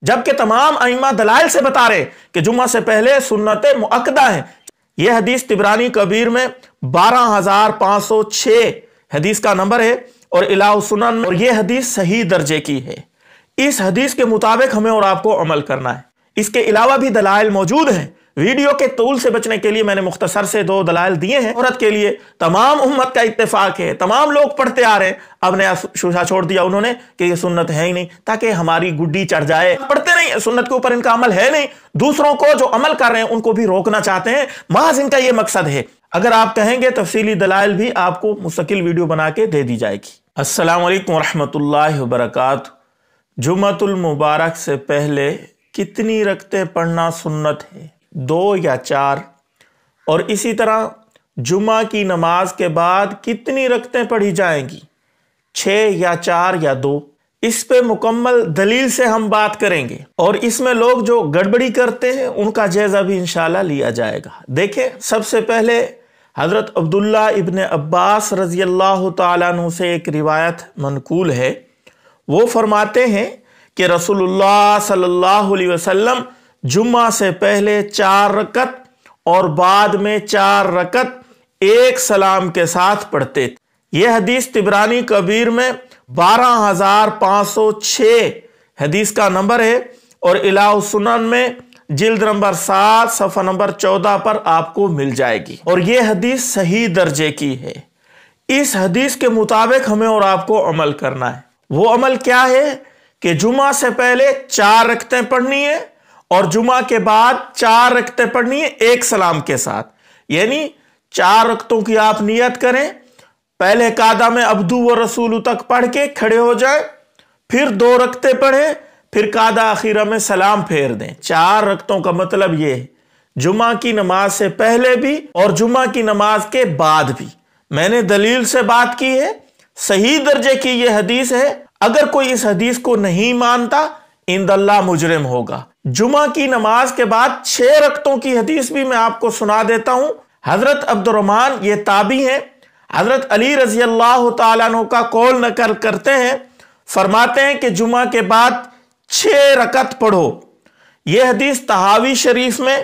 جبکہ تمام ائمہ دلائل سے بتا رہے کہ جمعہ سے پہلے سنت مؤکدہ ہیں۔ یہ حدیث طبرانی کبیر میں 12506 حدیث کا نمبر ہے اور الہ السنن میں، اور یہ حدیث صحیح درجے کی ہے۔ اس حدیث کے مطابق ہمیں اور آپ کو عمل کرنا ہے۔ اس کے علاوہ بھی دلائل موجود ہیں۔ ویڈیو کے طول سے بچنے کے لیے میں نے مختصر سے 2 دلائل دیے ہیں۔ عورت کے لیے تمام امت کا اتفاق ہے، تمام لوگ پڑھتے آ رہے ہیں، اب نیا شوشہ چھوڑ دیا انہوں نے کہ یہ سنت ہے ہی نہیں تاکہ ہماری گڈی چڑھ جائے۔ پڑھتے نہیں، سنت کے اوپر ان کا عمل ہے نہیں، دوسروں کو جو عمل کر رہے ہیں ان کو بھی روکنا چاہتے ہیں، محض ان کا یہ مقصد ہے۔ اگر آپ کہیں گے تفصیلی دلائل بھی آپ کو مستقل ویڈیو بنا کے دے دی جائے گی۔ السلام علیکم ورحمۃ اللہ وبرکاتہ۔ جمعۃ المبارک سے پہلے کتنی رکعتیں پڑھنا سنت ہے؟ 2 یا 4؟ اور اسی طرح جمعہ کی نماز کے بعد کتنی رکعتیں پڑھی جائیں گی؟ 6 یا 4 یا 2؟ اس پہ مکمل دلیل سے ہم بات کریں گے، اور اس میں لوگ جو گڑبڑی کرتے ہیں ان کا جائزہ بھی انشاءاللہ لیا جائے گا۔ دیکھیں، سب سے پہلے حضرت عبداللہ ابن عباس رضی اللہ تعالیٰ عنہ سے ایک روایت منقول ہے۔ وہ فرماتے ہیں کہ رسول اللہ صلی اللہ علیہ وسلم جمعہ سے پہلے 4 رکعت اور بعد میں 4 رکعت ایک سلام کے ساتھ پڑھتے تھے۔ یہ حدیث طبرانی کبیر میں 12506 حدیث کا نمبر ہے اور الہ السنن میں جلد نمبر 7 صفحہ نمبر 14 پر آپ کو مل جائے گی، اور یہ حدیث صحیح درجے کی ہے۔ اس حدیث کے مطابق ہمیں اور آپ کو عمل کرنا ہے۔ وہ عمل کیا ہے کہ جمعہ سے پہلے 4 رکعتیں پڑھنی ہے اور جمعہ کے بعد 4 رکعتیں پڑھنی ہے ایک سلام کے ساتھ، یعنی 4 رکعتوں کی آپ نیت کریں، پہلے قعدہ میں عبدو و رسول تک پڑھ کے کھڑے ہو جائیں، پھر 2 رکعتیں پڑھیں، پھر قعدہ اخیرہ میں سلام پھیر دیں۔ 4 رکعتوں کا مطلب یہ ہے جمعہ کی نماز سے پہلے بھی اور جمعہ کی نماز کے بعد بھی۔ میں نے دلیل سے بات کی ہے، صحیح درجے کی یہ حدیث ہے۔ اگر کوئی اس حدیث کو نہیں مانتا عند اللہ مجرم ہوگا۔ جمعہ کی نماز کے بعد 6 رکعتوں کی حدیث بھی میں آپ کو سنا دیتا ہوں۔ حضرت عبد الرحمن، یہ تابعی ہیں، حضرت علی رضی اللہ تعالیٰ عنہ کا قول نقل کرتے ہیں، فرماتے ہیں کہ جمعہ کے بعد 6 رکعت پڑھو۔ یہ حدیث طحاوی شریف میں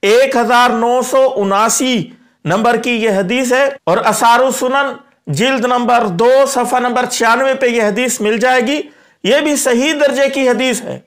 1979 نمبر کی یہ حدیث ہے، اور آثار السنن جلد نمبر 2 صفحہ نمبر 96 پہ یہ حدیث مل جائے گی۔ یہ بھی صحیح درجے کی حدیث ہے۔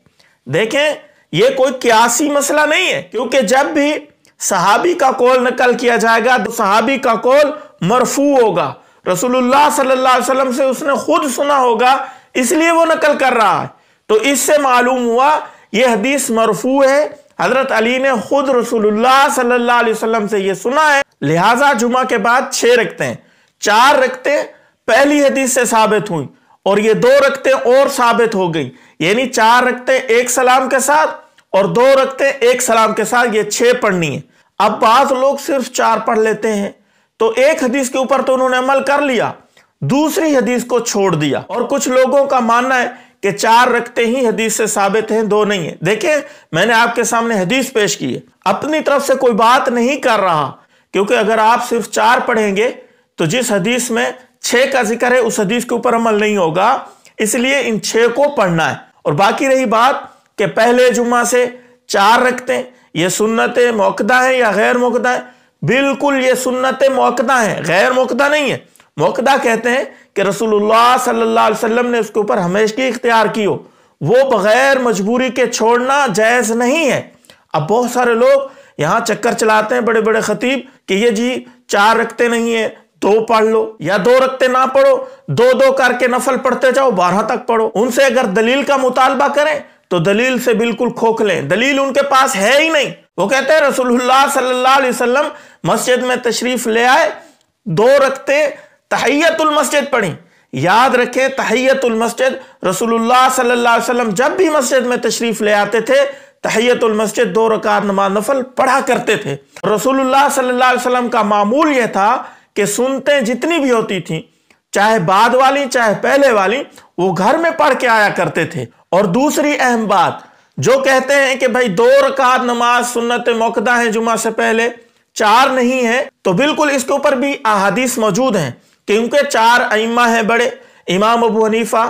دیکھیں، یہ کوئی قیاسی مسئلہ نہیں ہے، کیونکہ جب بھی صحابی کا قول نقل کیا جائے گا تو صحابی کا قول مرفوع ہوگا، رسول اللہ صلی اللہ علیہ وسلم سے اس نے خود سنا ہوگا، اس لیے وہ نقل کر رہا ہے۔ تو اس سے معلوم ہوا یہ حدیث مرفوع ہے، حضرت علی نے خود رسول اللہ صلی اللہ علیہ وسلم سے یہ سنا ہے، لہٰذا جمعہ کے بعد 6 رکعتیں، 4 رکعتیں پہلی حدیث سے ثابت ہوئیں، اور یہ 2 رکعتیں اور ثابت ہو گئیں، یعنی 4 رکعتیں ایک سلام کے ساتھ اور 2 رکعتیں ایک سلام کے ساتھ، یہ 6 پڑھنی ہیں۔ اب بعض لوگ صرف 4 پڑھ لیتے ہیں، تو ایک حدیث کے اوپر تو انہوں نے عمل کر لیا، دوسری حدیث کو چھوڑ دیا، اور کچھ لوگوں کا ماننا ہے کہ 4 رکعتیں ہی حدیث سے ثابت ہیں، 2 نہیں ہیں۔ دیکھیں، میں نے آپ کے سامنے حدیث پیش کی ہے، اپنی طرف سے کوئی بات نہیں کر رہا، کیونکہ اگر آپ صرف 4 پڑھیں گے تو جس حدیث میں 6 کا ذکر ہے اس حدیث کے اوپر عمل نہیں ہوگا، اس لیے ان 6 کو پڑھنا ہے۔ اور باقی رہی بات کہ پہلے جمعہ سے 4 رکعتیں یہ سنت مؤکدہ ہیں یا غیر مؤکدہ ہیں، بالکل یہ سنت مؤکدہ ہیں، غیر مؤکدہ نہیں ہے۔ مؤکدہ کہتے ہیں کہ رسول اللہ صلی اللہ علیہ وسلم نے اس کے اوپر ہمیشگی اختیار کی ہو، وہ بغیر مجبوری کے چھوڑنا جائز نہیں ہے۔ اب بہت سارے لوگ یہاں چکر چلاتے ہیں، بڑے بڑے خطیب، کہ یہ جی 4 رکعتیں نہیں ہیں، 2 پڑھ لو، یا 2 رکعتیں نہ پڑھو، 2 کر کے نفل پڑھتے جاؤ، 12 تک پڑھو۔ ان سے اگر دلیل کا مطالبہ کریں تو دلیل سے بالکل کھوکھلیں، دلیل ان کے پاس ہے ہی نہیں۔ وہ کہتے ہیں رسول اللہ صلی اللہ علیہ وسلم مسجد میں تشریف لے آئے، 2 رکعتیں تحیت المسجد پڑھیں۔ یاد رکھیں، تحیت المسجد رسول اللہ صلی اللہ علیہ وسلم جب بھی مسجد میں تشریف لے آتے تھے تحیت المسجد 2 رکعت نماز نفل پڑھا کرتے تھے۔ رسول اللہ صلی اللہ علیہ وسلم کا معمول یہ تھا کہ سنتیں جتنی بھی ہوتی تھیں، چاہے بعد والی چاہے پہلے والی، وہ گھر میں پڑھ کے آیا کرتے تھے۔ اور دوسری اہم بات، جو کہتے ہیں کہ بھائی 2 رکعت نماز سنت مؤکدہ ہیں جمعہ سے پہلے، 4 نہیں ہے، تو بالکل اس کے اوپر بھی احادیث موجود ہیں، کیونکہ 4 ائمہ ہیں بڑے، امام ابو حنیفہ،